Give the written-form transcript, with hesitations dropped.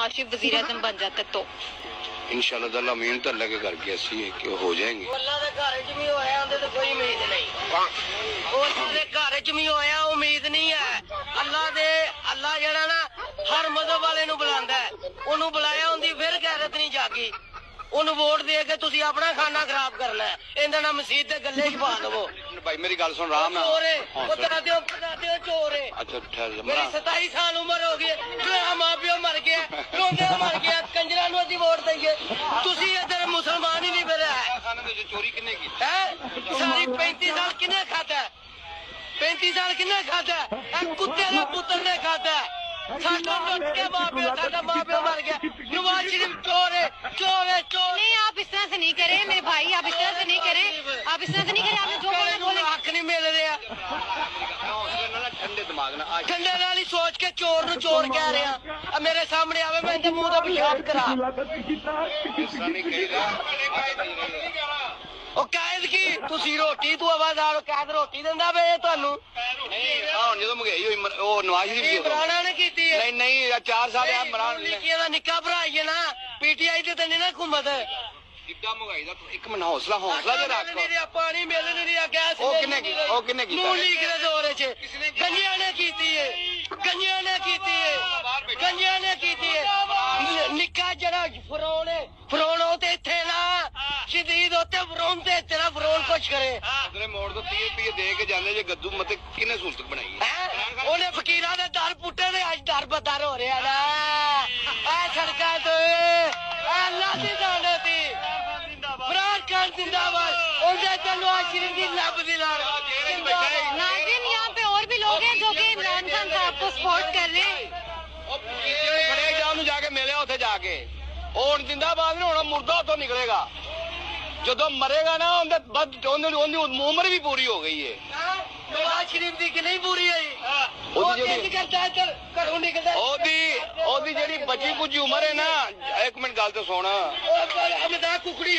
नवाज शरीफ वजीर आजम बन जाते तो? इंशाल्लाह ताला उम्मीद तो अल्लाह के करके ऐसी है कि हो जाएंगे। अल्लाह दे घर च भी होया उंदे ते कोई उम्मीद नहीं। अल्लाह दे घर च भी होया उम्मीद नहीं है। अल्लाह जेड़ा ना हर मजहब वाले नु बुलांदा है, ओनु बुलाया उंदी फिर गैरत नहीं जागी। ਉਹਨੂੰ ਵੋਟ ਦੇ ਕੇ ਤੁਸੀਂ ਆਪਣਾ ਖਾਣਾ ਖਰਾਬ ਕਰਨਾ ਹੈ, ਇਹਦਾ ਨਾ ਮਸਜਿਦ ਦੇ ਗੱਲੇ 'ਚ ਪਾ ਲਵੋ। भाई मेरी गल सुन आराम नाल। ਚੋਰ ਹੈ ਉਹ ਦਾਦਿਓ ਚੋਰ ਹੈ। अच्छा ठहर जा ਮੇਰੀ 27 ਸਾਲ ਉਮਰ ਹੋ ਗਈ, ਮੇਰਾ ਮਾਂ ਪਿਓ ਮਰ ਗਿਆ, ਰੋਂਦੇ ਮਰ ਗਿਆ, ਕੰਜਰਾਂ ਨੂੰ ਅਸੀਂ ਵੋਟ ਦਈਏ। ਤੁਸੀਂ ਇੱਧਰ ਮੁਸਲਮਾਨ ਹੀ ਨਹੀਂ ਫਿਰਿਆ ਹੈ। खाने दे चोरी किन्ने की ਸਾਰੀ 35 ਸਾਲ ਕਿੰਨੇ ਖਾਦਾ? 35 ਸਾਲ ਕਿੰਨੇ ਖਾਦਾ? ਇਹ ਕੁੱਤੇ ਦੇ ਪੁੱਤਰ ਨੇ ਖਾਦਾ। ਸਾਡਾ ਲੁੱਟ ਕੇ ਸਾਡਾ ਮਾਂ ਪਿਓ ਮਰ ਗਿਆ। ਨਵਾਜ਼ ਸ਼ਰੀਫ ਚੋਰ ਹੈ, ਚੋਰ ਹੈ, ਚੋਰ। नहीं, आप इस तरह से नहीं करें मेरे भाई, आप इस तरह से नहीं करें, आप इस तरह से नहीं करें। आपने जो बोला बोले। हक नहीं मिल रहा। ठंडे दिमाग ना ठंडे नाल ही सोच के चोर नु चोर कह रहे हैं। मेरे सामने आवे मैं इनके मुंह दा पेशाब करा। ਉਹ ਕਾਇਦ ਕੀ ਤੁਸੀਂ ਰੋਟੀ ਤੂੰ ਆਵਾਜ਼ਾਰ ਕਾਇਦ ਰੋਟੀ ਦਿੰਦਾ ਵੇ ਤੁਹਾਨੂੰ? ਹੁਣ ਜਦੋਂ ਮਹਿੰਗਾਈ ਹੋਈ ਉਹ ਨਵਾਜ਼ ਸ਼ਰੀਫ ਜੀ ਇਮਰਾਨ ਨੇ ਕੀਤੀ ਹੈ। ਨਹੀਂ 4 ਸਾਲ ਆ ਇਮਰਾਨ ਨੇ ਕੀ ਇਹਦਾ ਨਿੱਕਾ ਭਰਾ ਹੀ ਹੈ ਨਾ, ਪੀਟੀਆਈ ਤੇ ਨਹੀਂ ਨਾ ਘੁੰਮਦ। ਕਿੱਦਾਂ ਮਹਿੰਗਾਈ ਦਾ ਇੱਕ ਮਿੰਟ ਹੌਸਲਾ ਜੇ ਰੱਖ। ਪਾਣੀ ਮਿਲ ਨਹੀਂ ਰਿਹਾ, ਗੈਸ ਉਹ ਕਿੰਨੇ ਕੀਤਾ? ਮੂੰਹ ਲੀਕ ਦੇ ਦੌਰੇ 'ਚ ਗੰਜਿਆਂ ਨੇ ਕੀਤੀ ਹੈ, ਗੰਜਿਆਂ ਨੇ ਕੀਤੀ ਹੈ, ਗੰਜਿਆਂ ਨੇ ਕੀਤੀ ਹੈ। ਨਿੱਕਾ ਜਿਹੜਾ ਫਰੋਨ ਉਹ ਤੇ ਇੱਥੇ ਨਾ ਸ਼ਦੀਦ ਉੱਤੇ ਫਰੋਨ ਤੇ ਤੇਰਾ ਫਰੋਨ ਕੁਛ ਕਰੇ। ਅਗਲੇ ਮੋੜ ਤੋਂ 30 ਰੁਪਏ ਦੇ ਕੇ ਜਾਂਦੇ ਜੇ ਗੱਦੂ ਮਤੇ ਕਿੰਨੇ ਸਹੂਲਤ ਬਣਾਈ ਹੈ। ਉਹਨੇ ਫਕੀਰਾਂ ਦੇ ਦਰ ਪੁੱਟੇ ਨੇ, ਅੱਜ ਦਰ ਬਦਰ ਹੋ ਰਿਹਾ ਨਾ ਇਹ ਸੜਕਾਂ ਤੇ। ਅੱਲਾ ਦੀ ਦਾਨਤੀ फरार खान जिंदाबाद। उनसे नवाज शरीफ की लब दिलार। नाज़रीन, यहाँ पे और भी लोग हैं जो कि इमरान खान साहब को सपोर्ट कर रहे हैं। खड़े जाओ जाके मिले उथे जाके और जिंदाबाद नहीं होना, मुर्दा उतो निकलेगा जो मरेगा ना। उम्र भी पूरी हो गई है। नवाज शरीफ की कि नहीं पूरी है? ਜਿਹੜੀ ਬਚੀ ਕੁਝ ਉਮਰ ਹੈ ਨਾ, ਇੱਕ ਮਿੰਟ ਗੱਲ ਤੇ ਸੁਣ। कुकड़ी